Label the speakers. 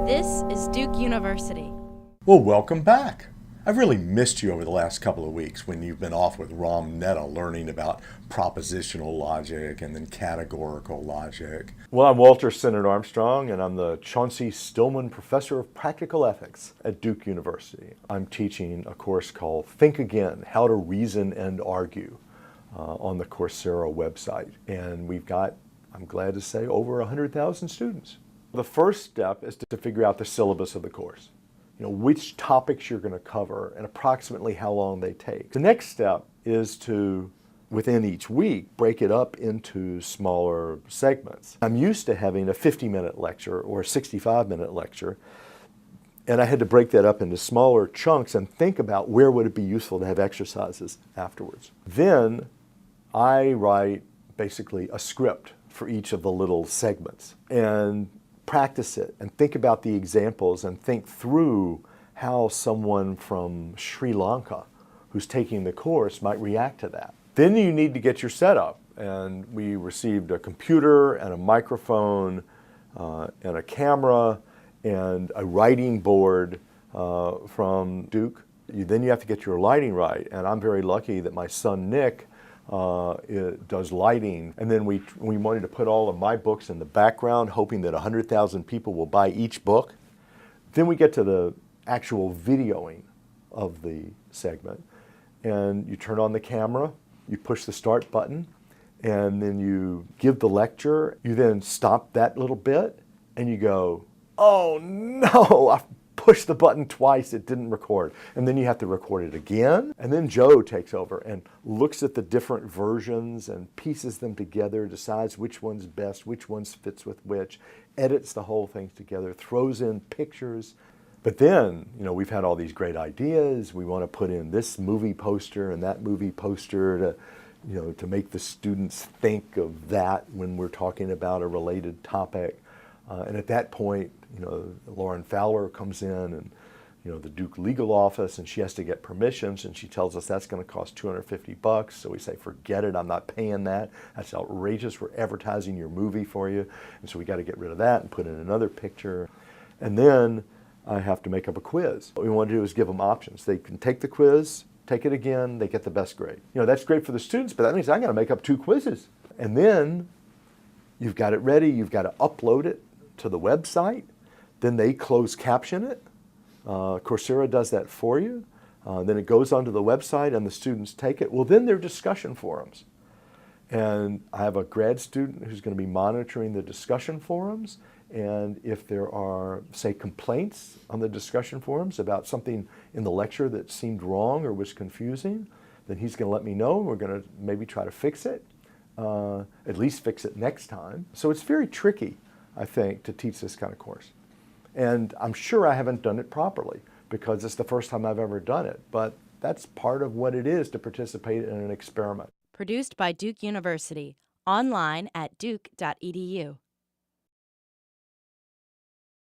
Speaker 1: This is Duke University.
Speaker 2: Well, welcome back. I've really missed you over the last couple of weeks when you've been off with Rom Netta learning about propositional logic and then categorical logic.
Speaker 3: Well, I'm Walter Sinnott Armstrong, and I'm the Chauncey Stillman Professor of Practical Ethics at Duke University. I'm teaching a course called Think Again, How to Reason and Argue on the Coursera website. And we've got, I'm glad to say, over 100,000 students. The first step is to figure out the syllabus of the course. You know, which topics you're going to cover and approximately how long they take. The next step is to, within each week, break it up into smaller segments. I'm used to having a 50-minute lecture or a 65-minute lecture, and I had to break that up into smaller chunks and think about where would it be useful to have exercises afterwards. Then I write basically a script for each of the little segments and practice it and think about the examples and think through how someone from Sri Lanka who's taking the course might react to that. Then you need to get your setup, and we received a computer and a microphone and a camera and a writing board from Duke. Then you have to get your lighting right, and I'm very lucky that my son Nick does lighting. And then we wanted to put all of my books in the background, hoping that 100,000 people will buy each book. Then we get to the actual videoing of the segment. And you turn on the camera, you push the start button, and then you give the lecture. You then stop that little bit, and you go, oh no, I pushed the button twice, it didn't record. And then you have to record it again. And then Joe takes over and looks at the different versions and pieces them together, decides which one's best, which ones fits with which, edits the whole thing together, throws in pictures. But then, you know, we've had all these great ideas. We want to put in this movie poster and that movie poster to, you know, to make the students think of that when we're talking about a related topic. And at that point, you know, Lauren Fowler comes in and, you know, the Duke legal office, and she has to get permissions, and she tells us that's going to cost $250. So we say, forget it, I'm not paying that. That's outrageous, we're advertising your movie for you. And so we got to get rid of that and put in another picture. And then I have to make up a quiz. What we want to do is give them options. They can take the quiz, take it again, they get the best grade. You know, that's great for the students, but that means I got to make up 2 quizzes. And then you've got it ready, you've got to upload it to the website, then they close caption it. Coursera does that for you. Then it goes onto the website and the students take it. Well, then there are discussion forums. And I have a grad student who's going to be monitoring the discussion forums. And if there are, say, complaints on the discussion forums about something in the lecture that seemed wrong or was confusing, then he's going to let me know, and we're going to maybe try to fix it, at least fix it next time. So it's very tricky, I think, to teach this kind of course. And I'm sure I haven't done it properly because it's the first time I've ever done it, but that's part of what it is to participate in an experiment.
Speaker 1: Produced by Duke University. Online at duke.edu.